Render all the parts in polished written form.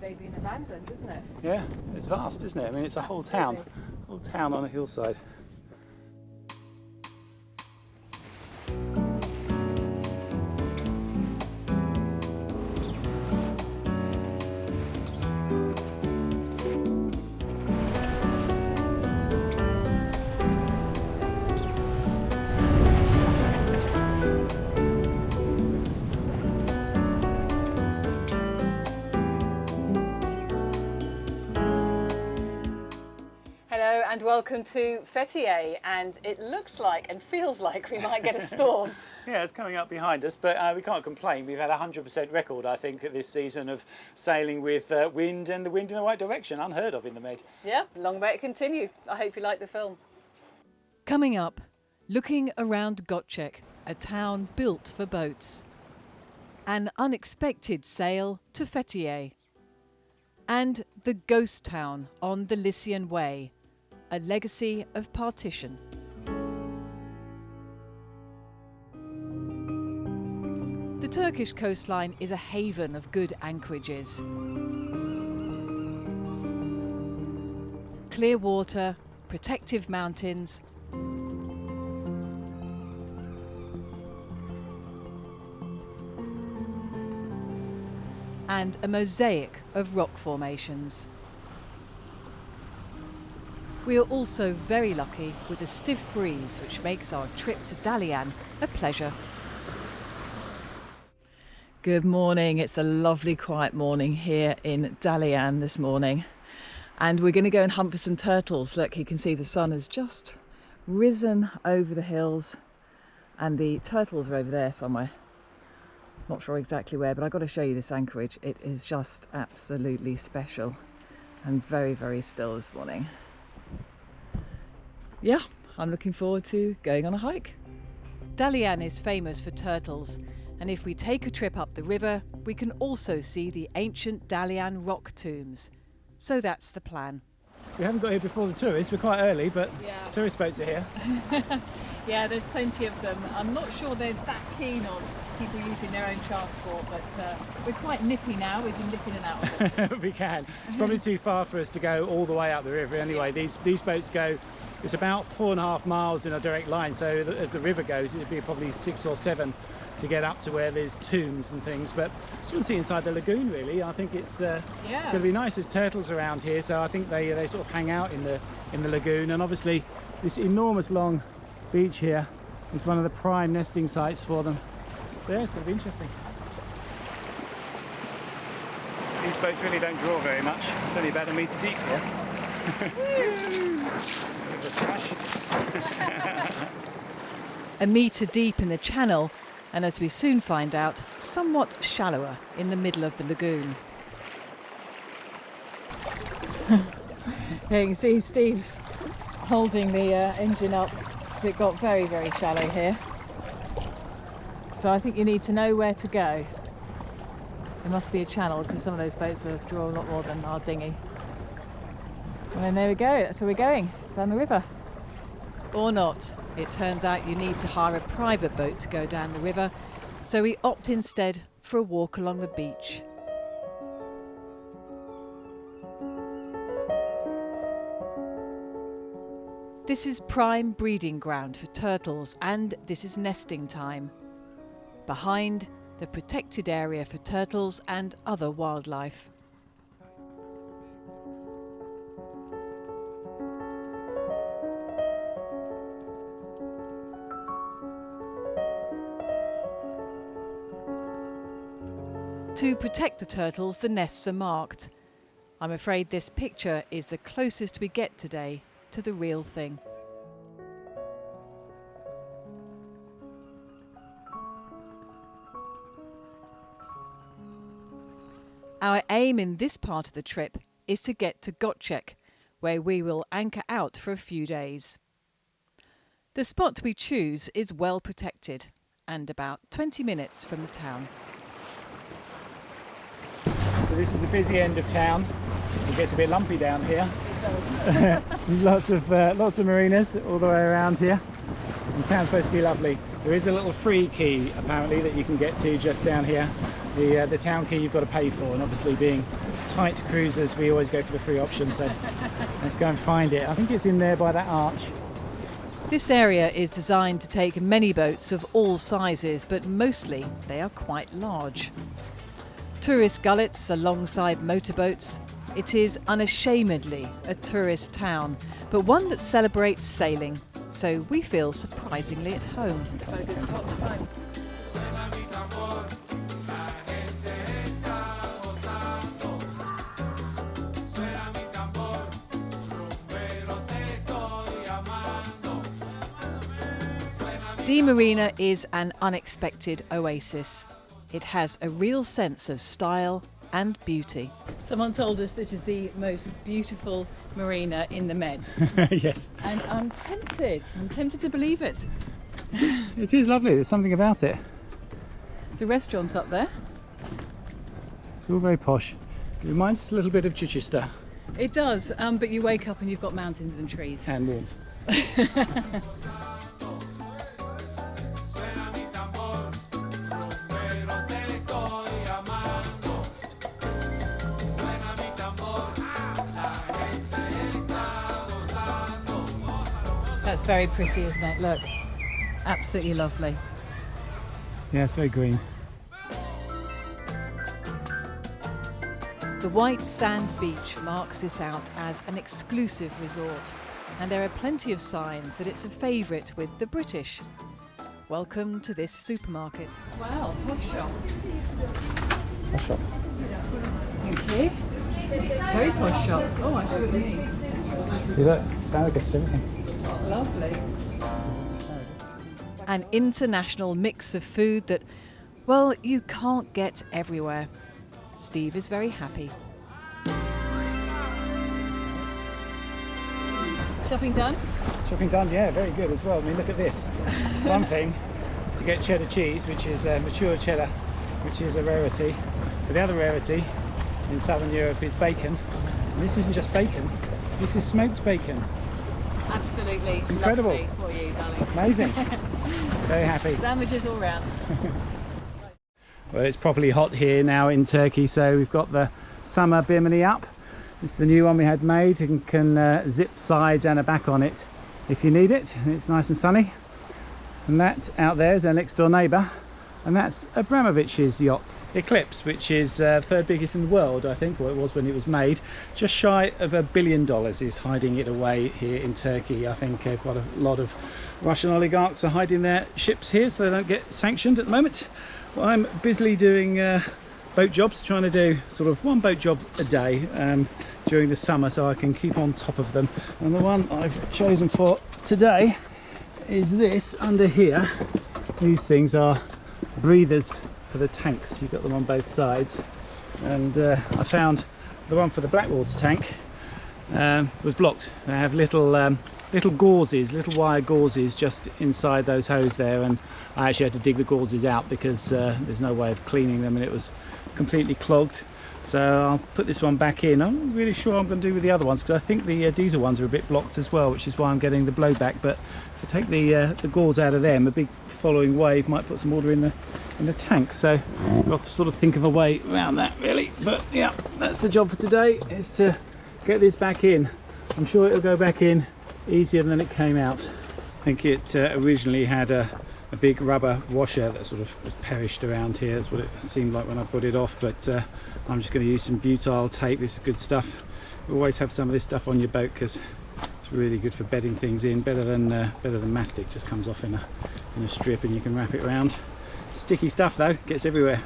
they've been abandoned, isn't it? Yeah, it's vast, isn't it? I mean, it's a whole town on a hillside. Hello and welcome to Fethiye, and it looks like and feels like we might get a storm. Yeah, it's coming up behind us, but we can't complain. We've had a 100% record, I think, this season of sailing with wind, and the wind in the right direction, unheard of in the Med. Yeah, long may it continue. I hope you like the film. Coming up, looking around Gocek, a town built for boats. An unexpected sail to Fethiye. And the ghost town on the Lykian Way, a legacy of partition. The Turkish coastline is a haven of good anchorages. Clear water, protective mountains, and a mosaic of rock formations. We are also very lucky with a stiff breeze, which makes our trip to Lykian a pleasure. Good morning. It's a lovely quiet morning here in Lykian this morning, and we're going to go and hunt for some turtles. Look, you can see the sun has just risen over the hills and the turtles are over there somewhere. Not sure exactly where, but I've got to show you this anchorage. It is just absolutely special and very, very still this morning. Yeah, I'm looking forward to going on a hike. Lykian is famous for turtles, and if we take a trip up the river, we can also see the ancient Lykian rock tombs. So that's the plan. We haven't got here before the tourists. We're quite early, but Yeah. tourist boats are here. Yeah, there's plenty of them. I'm not sure they're that keen on people using their own transport, but we're quite nippy now. We can nip in and out of it. We can. It's probably too far for us to go all the way up the river anyway. These boats go, it's about 4.5 miles in a direct line, so as the river goes it'd be probably 6 or 7 to get up to where there's tombs and things. But just want to see inside the lagoon really. I think it's going to be nice. There's turtles around here, so I think they sort of hang out in the lagoon, and obviously this enormous long beach here is one of the prime nesting sites for them. So yeah, it's going to be interesting. These boats really don't draw very much. It's only about 1 metre deep here. Bit of a splash. 1 metre deep in the channel, and as we soon find out, somewhat shallower in the middle of the lagoon. Here you can see Steve's holding the engine up because it got very, very shallow here. So I think you need to know where to go. There must be a channel because some of those boats draw a lot more than our dinghy. And then there we go, that's where we're going, down the river. Or not. It turns out you need to hire a private boat to go down the river, so we opt instead for a walk along the beach. This is prime breeding ground for turtles, and this is nesting time. Behind, the protected area for turtles and other wildlife. To protect the turtles, the nests are marked. I'm afraid this picture is the closest we get today to the real thing. Our aim in this part of the trip is to get to Gocek, where we will anchor out for a few days. The spot we choose is well protected and about 20 minutes from the town. So this is the busy end of town. It gets a bit lumpy down here. It does. lots of marinas all the way around here. And the town's supposed to be lovely. There is a little free quay apparently that you can get to just down here The town key you've got to pay for, and obviously being tight cruisers, we always go for the free option. So let's go and find it. I think it's in there by that arch. This area is designed to take many boats of all sizes, but mostly they are quite large. Tourist gullets alongside motorboats. It is unashamedly a tourist town, but one that celebrates sailing, so we feel surprisingly at home. Di Marina is an unexpected oasis. It has a real sense of style and beauty. Someone told us this is the most beautiful marina in the Med. Yes. And I'm tempted to believe it. It is lovely, there's something about it. There's a restaurant up there. It's all very posh. It reminds us a little bit of Chichester. It does, but you wake up and you've got mountains and trees. And warmth. That's very pretty, isn't it? Look, absolutely lovely. Yeah, it's very green. The white sand beach marks this out as an exclusive resort, and there are plenty of signs that it's a favourite with the British. Welcome to this supermarket. Wow, posh shop. Posh shop. Thank you. Very posh shop. Oh, I see what you mean. See that? Asparagus, everything. Lovely. An international mix of food that, well, you can't get everywhere. Steve is very happy. Shopping done? Shopping done, yeah, very good as well. I mean, look at this. One thing, to get cheddar cheese, which is mature cheddar, which is a rarity. But the other rarity in Southern Europe is bacon. And this isn't just bacon, this is smoked bacon. Absolutely Incredible. lovely for you, darling. Amazing. Very happy. Sandwiches all round. Well, it's properly hot here now in Turkey, so we've got the summer bimini up. It's the new one we had made, and can zip sides and a back on it if you need it. And it's nice and sunny. And that out there is our next door neighbour, and that's Abramovich's yacht. Eclipse, which is third biggest in the world, I think, or it was when it was made. Just shy of $1 billion is hiding it away here in Turkey. I think quite a lot of Russian oligarchs are hiding their ships here so they don't get sanctioned at the moment. Well, I'm busily doing boat jobs, trying to do sort of one boat job a day during the summer so I can keep on top of them. And the one I've chosen for today is this under here. These things are breathers for the tanks. You've got them on both sides, and I found the one for the Blackwater tank was blocked. They have little gauzes, little wire gauzes just inside those hose there, and I actually had to dig the gauzes out because there's no way of cleaning them and it was completely clogged. So I'll put this one back in. I'm not really sure what I'm going to do with the other ones because I think the diesel ones are a bit blocked as well, which is why I'm getting the blowback. But if I take the gauze out of them, a big following wave might put some water in the tank. So I've got to sort of think of a way around that really. But yeah, that's the job for today, is to get this back in. I'm sure it'll go back in easier than it came out. I think it originally had a big rubber washer that sort of was perished around here. That's what it seemed like when I put it off, but I'm just going to use some butyl tape. This is good stuff. You always have some of this stuff on your boat because it's really good for bedding things in, better than mastic. Just comes off in a strip and you can wrap it around. Sticky stuff though, gets everywhere.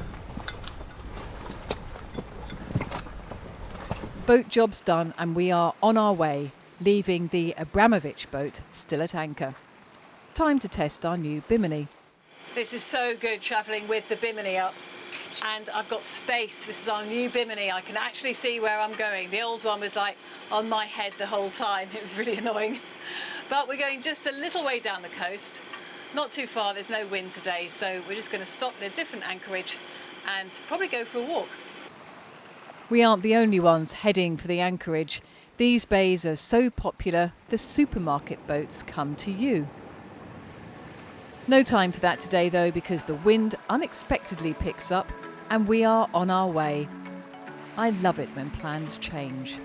Boat job's done and we are on our way, leaving the Abramovich boat still at anchor. Time to test our new bimini. This is so good travelling with the bimini up, and I've got space. This is our new bimini. I can actually see where I'm going. The old one was like on my head the whole time. It was really annoying. But we're going just a little way down the coast, not too far. There's no wind today, so we're just going to stop at a different anchorage and probably go for a walk. We aren't the only ones heading for the anchorage. These bays are so popular, the supermarket boats come to you. No time for that today though, because the wind unexpectedly picks up and we are on our way. I love it when plans change.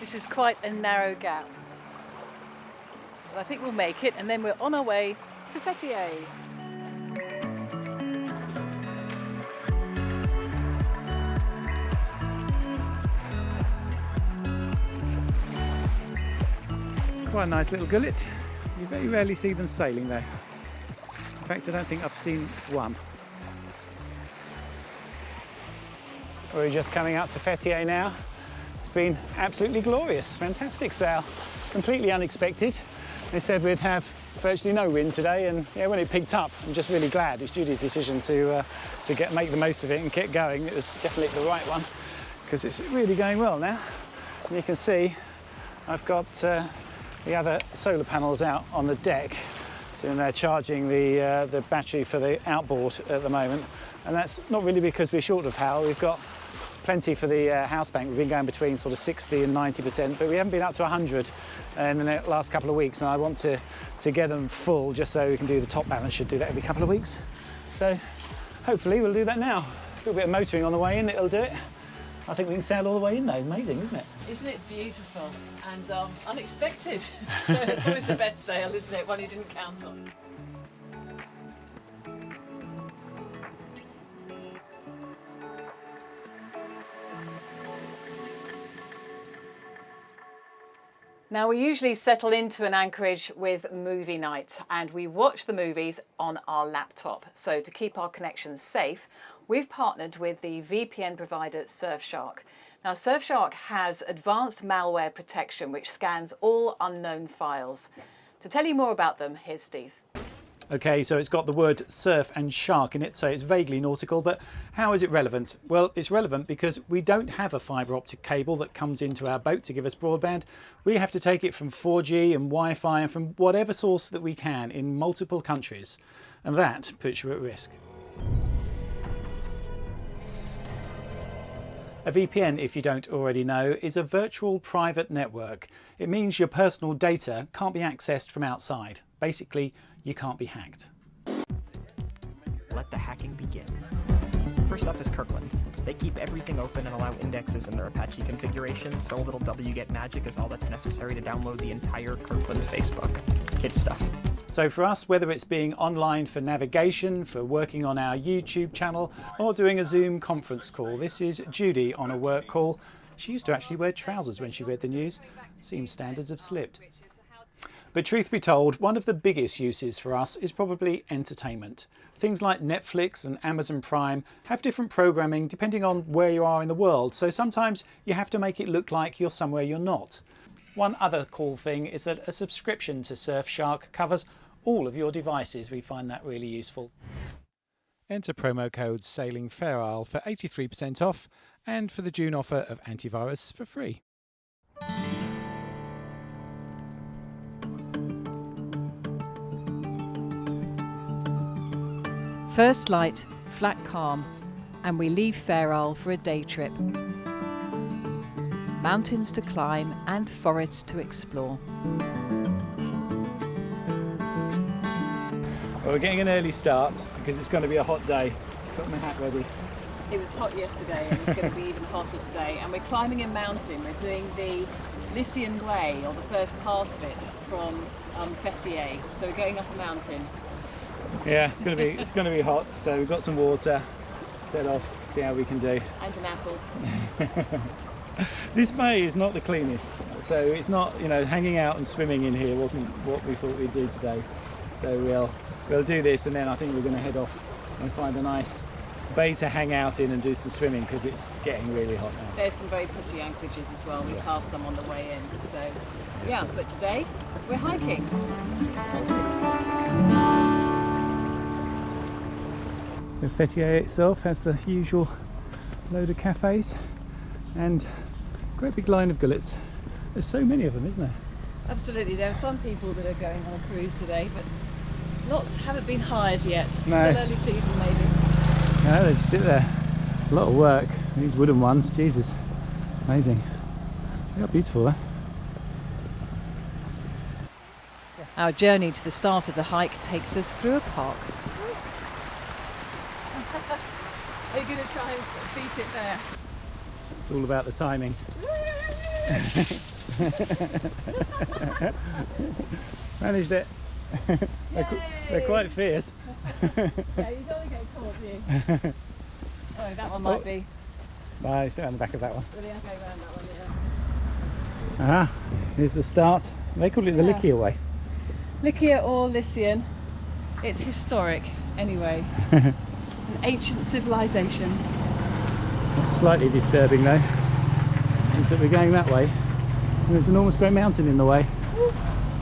This is quite a narrow gap. But I think we'll make it, and then we're on our way to Fethiye. Quite a nice little gullet. You very rarely see them sailing there. In fact, I don't think I've seen one. We're just coming out to Fethiye now. It's been absolutely glorious, fantastic sail, completely unexpected. They said we'd have virtually no wind today, and yeah, when it picked up, I'm just really glad. It's Judy's decision to make the most of it and get going. It was definitely the right one, because it's really going well now. And you can see I've got the other solar panels out on the deck, so they're charging the battery for the outboard at the moment, and that's not really because we're short of power. We've got plenty for the house bank. We've been going between sort of 60 and 90%, but we haven't been up to 100 in the last couple of weeks, and I want to get them full just so we can do the top balance. Should do that every couple of weeks, so hopefully we'll do that now. A little bit of motoring on the way in, it'll do it. I think we can sail all the way in though. Amazing, isn't it? Isn't it beautiful and unexpected? So it's always the best sail, isn't it? One you didn't count on. Now, we usually settle into an anchorage with movie night, and we watch the movies on our laptop. So to keep our connections safe, we've partnered with the VPN provider Surfshark. Now, Surfshark has advanced malware protection which scans all unknown files. To tell you more about them, here's Steve. Okay, so it's got the word surf and shark in it, so it's vaguely nautical, but how is it relevant? Well, it's relevant because we don't have a fibre optic cable that comes into our boat to give us broadband. We have to take it from 4G and Wi-Fi and from whatever source that we can in multiple countries, and that puts you at risk. A VPN, if you don't already know, is a virtual private network. It means your personal data can't be accessed from outside. Basically, you can't be hacked. Let the hacking begin. First up is Kirkland. They keep everything open and allow indexes in their Apache configuration, so a little wget magic is all that's necessary to download the entire Kirkland Facebook. Kid stuff. So for us, whether it's being online for navigation, for working on our YouTube channel, or doing a Zoom conference call, this is Judy on a work call. She used to actually wear trousers when she read the news. Seems standards have slipped. But truth be told, one of the biggest uses for us is probably entertainment. Things like Netflix and Amazon Prime have different programming depending on where you are in the world, so sometimes you have to make it look like you're somewhere you're not. One other cool thing is that a subscription to Surfshark covers all of your devices. We find that really useful. Enter promo code Sailing Fair Isle for 83% off and for the June offer of antivirus for free. First light, flat calm, and we leave Fair Isle for a day trip. Mountains to climb and forests to explore. Well, we're getting an early start because it's going to be a hot day. Got my hat ready. It was hot yesterday and it's going to be even hotter today, and we're climbing a mountain. We're doing the Lykian way, or the first part of it, from Fethiye. So we're going up a mountain. Yeah, it's going to be hot. So we've got some water. Set off, see how we can do. And an apple. This bay is not the cleanest, so it's not, hanging out and swimming in here wasn't what we thought we'd do today. So we'll do this, and then I think we're going to head off and find a nice bay to hang out in and do some swimming because it's getting really hot now. There's some very pretty anchorages as well. We passed some on the way in. So yeah, but today we're hiking. So Fethiye itself has the usual load of cafes and a great big line of gullets. There's so many of them, isn't there? Absolutely. There are some people that are going on a cruise today, but lots haven't been hired yet. No. Still early season maybe. No, they just sit there. A lot of work. These wooden ones, Jesus, amazing. They are beautiful though. Our journey to the start of the hike takes us through a park. Are you going to try and beat it there? It's all about the timing. Managed it. They're quite fierce. Yeah, you don't want to get caught, do you? Oh, that one might be. No, stay on the back of that one. Really, okay, around that one, yeah. Ah, here's the start. They call it the Lykian way. Lykian or Lycian. It's historic, anyway. An ancient civilization. It's slightly disturbing though, is that we're going that way and there's an enormous great mountain in the way.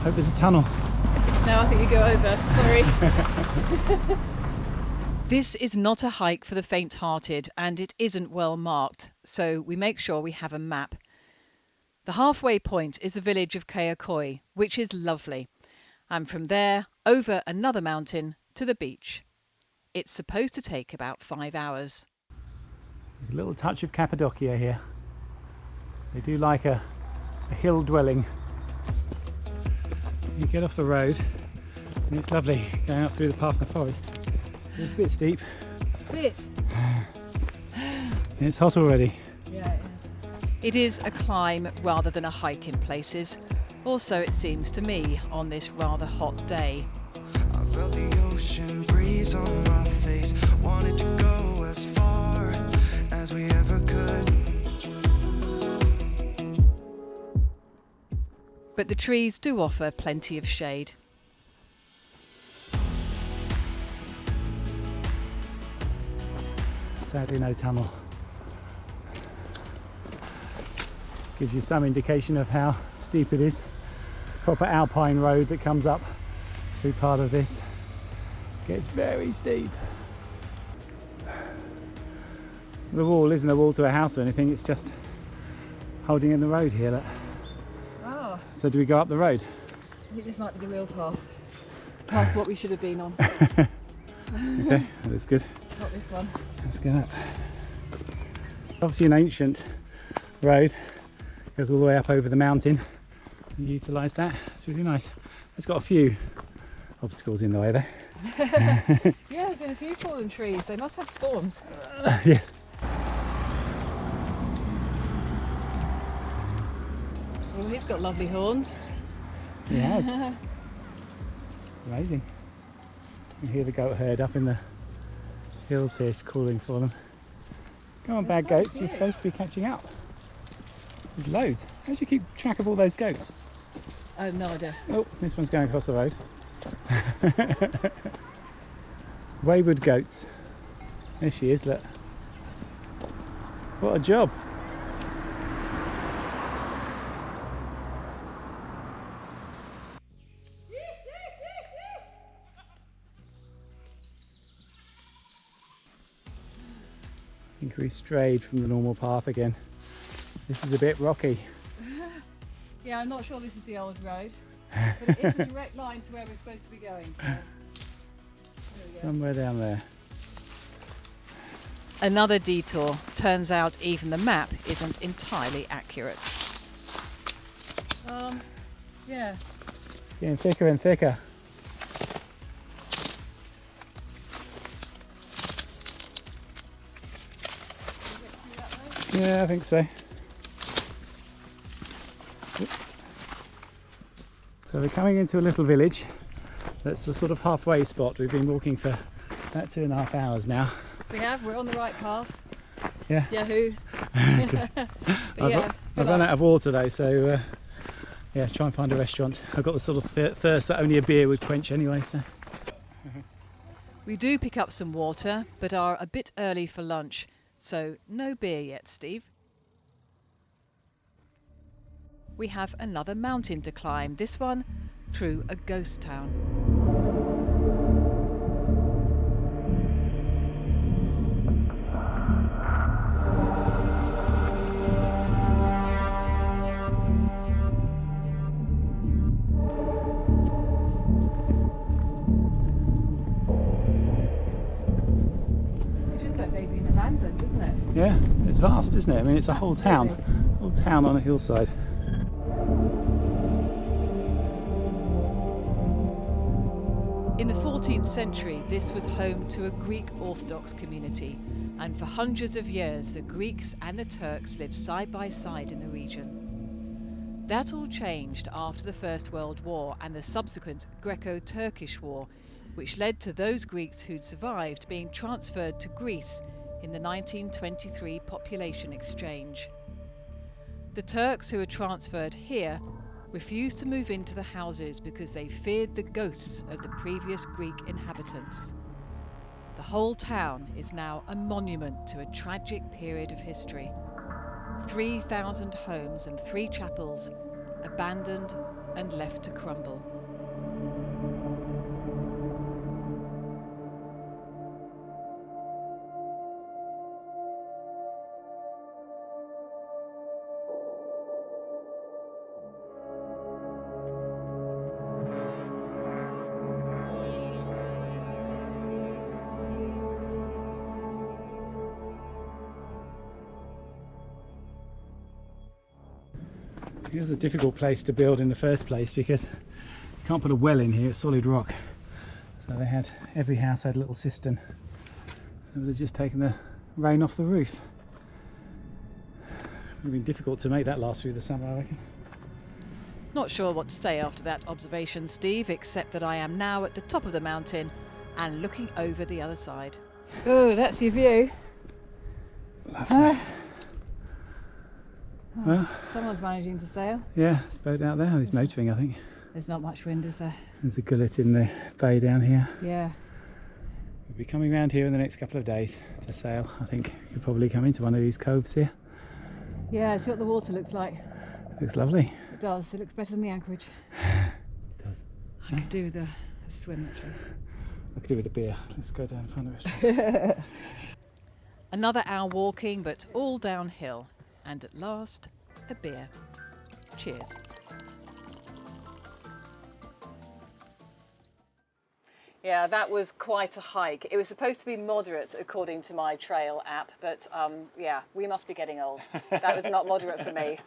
Hope there's a tunnel. No, I think you go over. Sorry. This is not a hike for the faint-hearted, and it isn't well marked, so we make sure we have a map. The halfway point is the village of Kayakoi, which is lovely, and from there over another mountain to the beach. It's supposed to take about 5 hours. A little touch of Cappadocia here. They do like a hill dwelling. You get off the road and it's lovely going up through the path of the forest. It's a bit steep. Bit. It's hot already. Yeah, it is. It is a climb rather than a hike in places. Also, it seems to me, on this rather hot day. I felt the ocean breeze on my face. Wanted to go as far as we ever could. But the trees do offer plenty of shade. Sadly no tunnel. Gives you some indication of how steep it is. It's a proper alpine road that comes up through part of this. Gets very steep. The wall isn't a wall to a house or anything, it's just holding in the road here. Look. Oh, So do we go up the road? I think this might be the real path. Past what we should have been on. Okay, that's good. Not this one. Let's go up. Obviously an ancient road, goes all the way up over the mountain. You utilise that, it's really nice. It's got a few obstacles in the way though. Yeah, there's been a few fallen trees. They must have storms. Yes. Oh, he's got lovely horns. He has. It's amazing. You hear the goat herd up in the hills here calling for them. Come on, bad goats, you're supposed to be catching up. There's loads. How do you keep track of all those goats? I have no idea. Oh, this one's going across the road. Wayward goats. There she is, look. What a job. I think we strayed from the normal path again. This is a bit rocky. Yeah, I'm not sure this is the old road, but it is a direct line to where we're supposed to be going. So. There we go. Somewhere down there. Another detour. Turns out even the map isn't entirely accurate. Yeah. Getting thicker and thicker. Yeah, I think so. So we're coming into a little village. That's the sort of halfway spot. We've been walking for about 2.5 hours now. We have, we're on the right path. Yeah. Yahoo! But yeah, I've run out of water though, so yeah, try and find a restaurant. I've got the sort of thirst that only a beer would quench anyway. So. We do pick up some water, but are a bit early for lunch, so no beer yet, Steve. We have another mountain to climb, this one through a ghost town. it's just like they've been abandoned, isn't it? Yeah, it's vast, isn't it? I mean, it's a whole town on a hillside. In the 14th century, this was home to a Greek Orthodox community, and for hundreds of years the Greeks and the Turks lived side by side in the region. That all changed after the First World War and the subsequent Greco-Turkish War, which led to those Greeks who'd survived being transferred to Greece in the 1923 population exchange. The Turks who were transferred here refused to move into the houses because they feared the ghosts of the previous Greek inhabitants. The whole town is now a monument to a tragic period of history. 3,000 homes and 3 chapels abandoned and left to crumble. It was a difficult place to build in the first place because you can't put a well in here, it's solid rock. So they had, every house had a little cistern. So it would have just taken the rain off the roof. It would have been difficult to make that last through the summer, I reckon. Not sure what to say after that observation, Steve, except that I am now at the top of the mountain and looking over the other side. Oh, that's your view. Well, Someone's managing to sail. yeah, it's a boat out there. He's motoring, I think. There's not much wind, is there? There's a gullet in the bay down here. Yeah. We'll be coming round here in the next couple of days to sail. I think you could probably come into one of these coves here. Yeah, see what the water looks like. Looks lovely. It does. It looks better than the anchorage. It does. I could do with a swim, actually. I could do with a beer. Let's go down and find the restaurant. Another hour walking, but all downhill. And at last, a beer. Cheers. Yeah, that was quite a hike. It was supposed to be moderate according to my trail app, but yeah, we must be getting old. That was not moderate for me.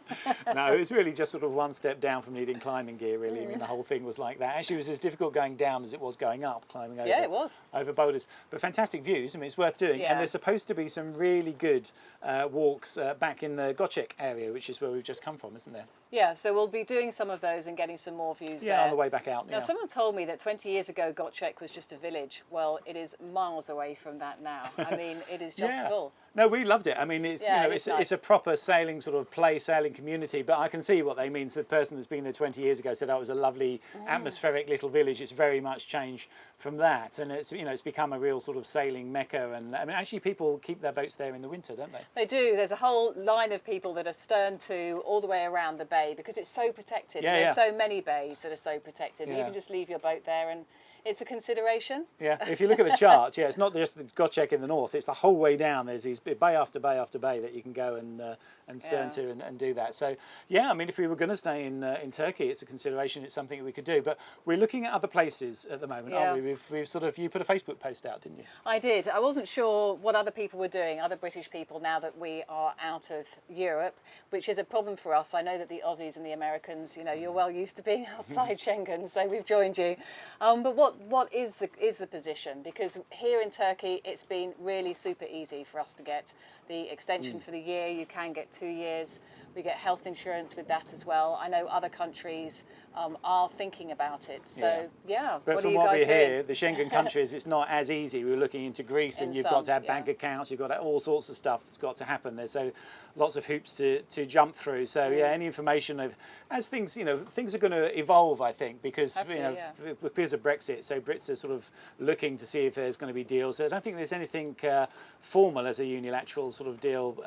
No, it was really just sort of one step down from needing climbing gear, really. I mean, the whole thing was like that. Actually, it was as difficult going down as it was going up, climbing over, Yeah, it was. over boulders. But fantastic views. I mean, it's worth doing. Yeah. And there's supposed to be some really good walks back in the Gocek area, which is where we've just come from, isn't there? Yeah, so we'll be doing some of those and getting some more views there. Yeah, on the way back out. Now, someone told me that 20 years ago, Gocek was just a village. Well, it is miles away from that now. I mean, it is just full. No, we loved it. I mean, it's Yeah, you know, it's it's a nice. proper sailing sort of play sailing community. But I can see what they mean. So the person that's been there 20 years ago said that was a lovely atmospheric little village. It's very much changed from that, and it's it's become a real sort of sailing mecca. And I mean, actually, people keep their boats there in the winter, don't they? They do. There's a whole line of people that are stern to all the way around the bay because it's so protected. Yeah, And there's yeah. so many bays that are so protected. And you Yeah. can just leave your boat there and it's a consideration. Yeah, if you look at the chart, it's not just the Gocek in the north, it's the whole way down. There's these bay after bay after bay that you can go and stern Yeah. to and do that. So, yeah, I mean, if we were going to stay in Turkey, it's a consideration, it's something that we could do. But we're looking at other places at the moment, Yeah. aren't we? We've sort of, you put a Facebook post out, didn't you? I did. I wasn't sure what other people were doing, other British people, now that we are out of Europe, which is a problem for us. I know that the Aussies and the Americans, you're well used to being outside Schengen, so we've joined you. But what is the position? Because here in Turkey, it's been really super easy for us to get the extension for the year. You can get 2 years. We get health insurance with that as well. I know other countries are thinking about it. So, yeah, But what are from you what guys we doing? hear, the Schengen countries, it's not as easy. We were looking into Greece, and In you've some, got to have yeah. bank accounts, you've got to have all sorts of stuff that's got to happen there. So lots of hoops to jump through. So yeah, any information of as things things are going to evolve, I think, because Have to, yeah. because of Brexit. So Brits are sort of looking to see if there's going to be deals. So I don't think there's anything formal as a unilateral sort of deal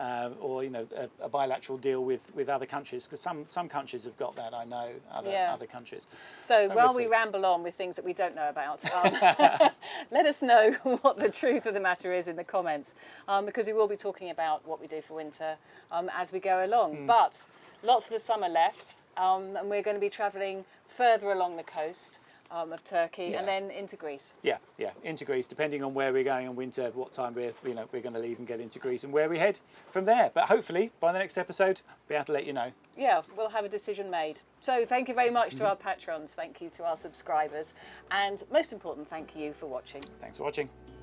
or a bilateral deal with other countries, because some countries have got that. I know other countries. So we'll while we see. ramble on with things that we don't know about, let us know what the truth of the matter is in the comments, because we will be talking about what we do for winter as we go along. But lots of the summer left, and we're going to be travelling further along the coast. of Turkey, Yeah. and then into Greece. Yeah, into Greece, depending on where we're going in winter, what time we're going to leave and get into Greece, and where we head from there. But hopefully by the next episode, be able to let you know. Yeah, we'll have a decision made. So thank you very much to our patrons, thank you to our subscribers, and most important, thank you for watching. Thanks for watching.